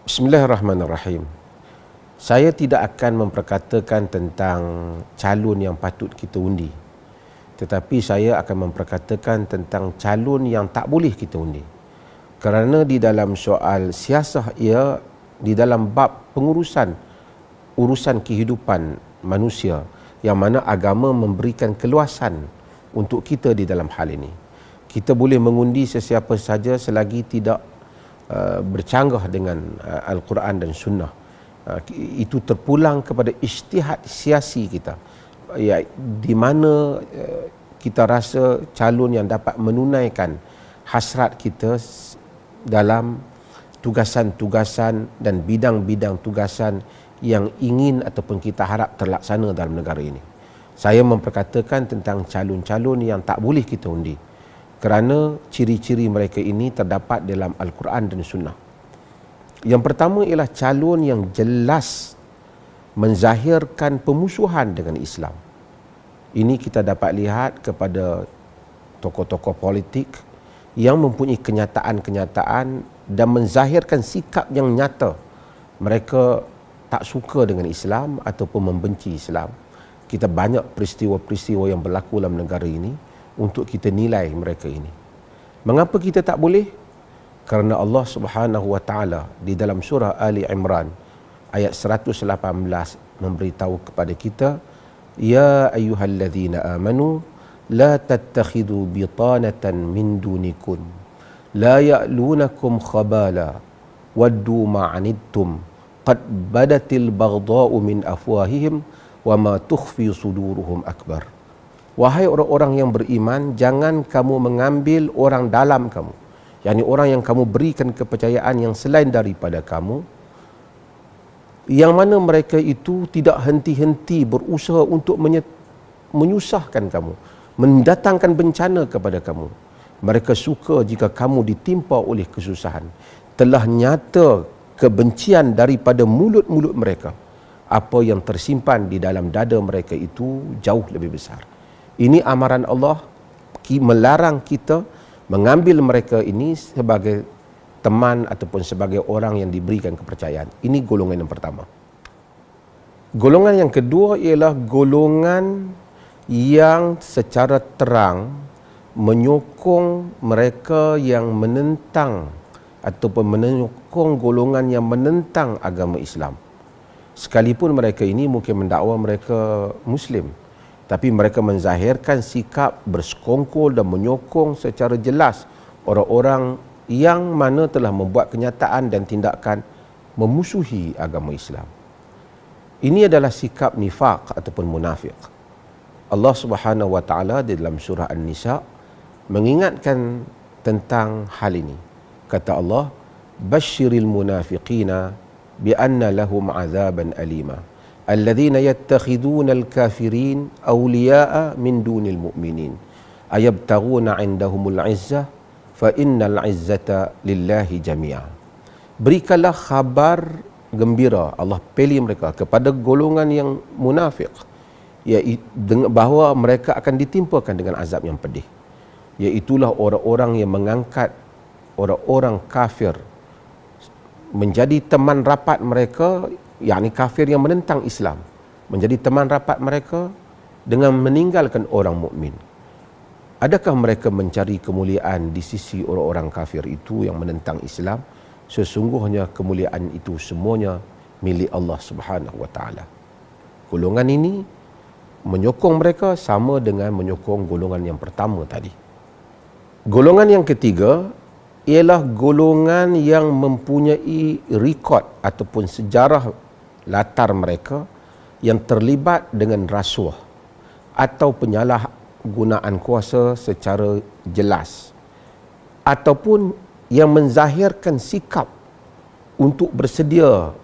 Bismillahirrahmanirrahim. Saya tidak akan memperkatakan tentang calon yang patut kita undi, tetapi saya akan memperkatakan tentang calon yang tak boleh kita undi. Kerana di dalam soal siasah ia, di dalam bab urusan kehidupan manusia, yang mana agama memberikan keluasan untuk kita di dalam hal ini. Kita boleh mengundi sesiapa saja selagi tidak bercanggah dengan Al-Quran dan Sunnah. Itu terpulang kepada ijtihad siasi kita, ya, di mana kita rasa calon yang dapat menunaikan hasrat kita dalam tugasan-tugasan dan bidang-bidang tugasan yang ingin ataupun kita harap terlaksana dalam negara ini. Saya memperkatakan tentang calon-calon yang tak boleh kita undi, kerana ciri-ciri mereka ini terdapat dalam Al-Quran dan Sunnah. Yang pertama ialah calon yang jelas menzahirkan pemusuhan dengan Islam. Ini kita dapat lihat kepada tokoh-tokoh politik yang mempunyai kenyataan-kenyataan dan menzahirkan sikap yang nyata. Mereka tak suka dengan Islam ataupun membenci Islam. Kita banyak peristiwa-peristiwa yang berlaku dalam negara ini untuk kita nilai mereka ini. Mengapa kita tak boleh? Kerana Allah Subhanahu wa taala di dalam surah Ali Imran ayat 118 memberitahu kepada kita, ya ayyuhallazina amanu la tattakhidu bitanatan min dunikum la ya'lunakum khabala waddu ma'anittum qad badatil baghdha'u min afwahihim wa ma tukhfi suduruhum akbar. Wahai orang-orang yang beriman, jangan kamu mengambil orang dalam kamu, yakni orang yang kamu berikan kepercayaan yang selain daripada kamu, yang mana mereka itu tidak henti-henti berusaha untuk menyusahkan kamu, mendatangkan bencana kepada kamu. Mereka suka jika kamu ditimpa oleh kesusahan. Telah nyata kebencian daripada mulut-mulut mereka. Apa yang tersimpan di dalam dada mereka itu jauh lebih besar. Ini amaran Allah melarang kita mengambil mereka ini sebagai teman ataupun sebagai orang yang diberikan kepercayaan. Ini golongan yang pertama. Golongan yang kedua ialah golongan yang secara terang menyokong mereka yang menentang ataupun menyokong golongan yang menentang agama Islam. Sekalipun mereka ini mungkin mendakwa mereka Muslim, tapi mereka menzahirkan sikap bersekongkol dan menyokong secara jelas orang-orang yang mana telah membuat kenyataan dan tindakan memusuhi agama Islam. Ini adalah sikap nifaq ataupun munafik. Allah Subhanahu wa taala di dalam surah An-Nisa mengingatkan tentang hal ini. Kata Allah, "Basyiril munafiqina bi anna lahum 'adzaban alima. Alladzina yattakhiduna al-kafirin awliya'a min dunil mu'minin. Ayabtaghuna 'indahumul 'izzah fa innal 'izzata lillahi jami'a." Berikanlah kabar gembira, Allah pilih mereka kepada golongan yang munafik, bahawa mereka akan ditimpakan dengan azab yang pedih. Iaitulah orang-orang yang mengangkat orang-orang kafir menjadi teman rapat mereka, yakni kafir yang menentang Islam, menjadi teman rapat mereka dengan meninggalkan orang mukmin. Adakah mereka mencari kemuliaan di sisi orang-orang kafir itu yang menentang Islam? Sesungguhnya kemuliaan itu semuanya milik Allah Subhanahu wa taala. Golongan ini menyokong mereka sama dengan menyokong golongan yang pertama tadi. Golongan yang ketiga ialah golongan yang mempunyai rekod ataupun sejarah latar mereka yang terlibat dengan rasuah atau penyalahgunaan kuasa secara jelas, ataupun yang menzahirkan sikap untuk bersedia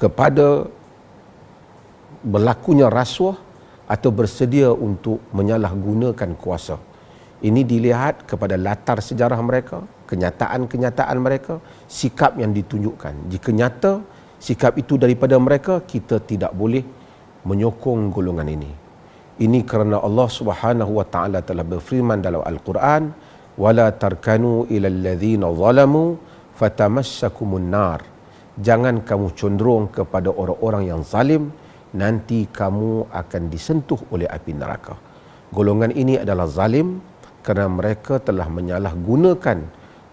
kepada berlakunya rasuah atau bersedia untuk menyalahgunakan kuasa. Ini dilihat kepada latar sejarah mereka, kenyataan-kenyataan mereka, sikap yang ditunjukkan. Jika nyata sikap itu daripada mereka, kita tidak boleh menyokong golongan ini. Ini kerana Allah Subhanahu wa taala telah berfirman dalam Al-Quran, "Wala tarkanu ilal ladzina zalamu fatamassakumun nar Jangan kamu cenderung kepada orang-orang yang zalim, nanti kamu akan disentuh oleh api neraka. Golongan ini adalah zalim kerana mereka telah menyalahgunakan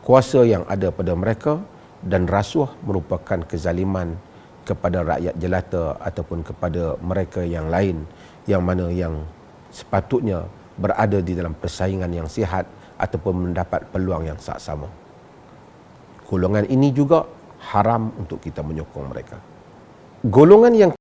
kuasa yang ada pada mereka, dan rasuah merupakan kezaliman kepada rakyat jelata ataupun kepada mereka yang lain yang mana yang sepatutnya berada di dalam persaingan yang sihat ataupun mendapat peluang yang sama. Golongan ini juga haram untuk kita menyokong mereka. Golongan yang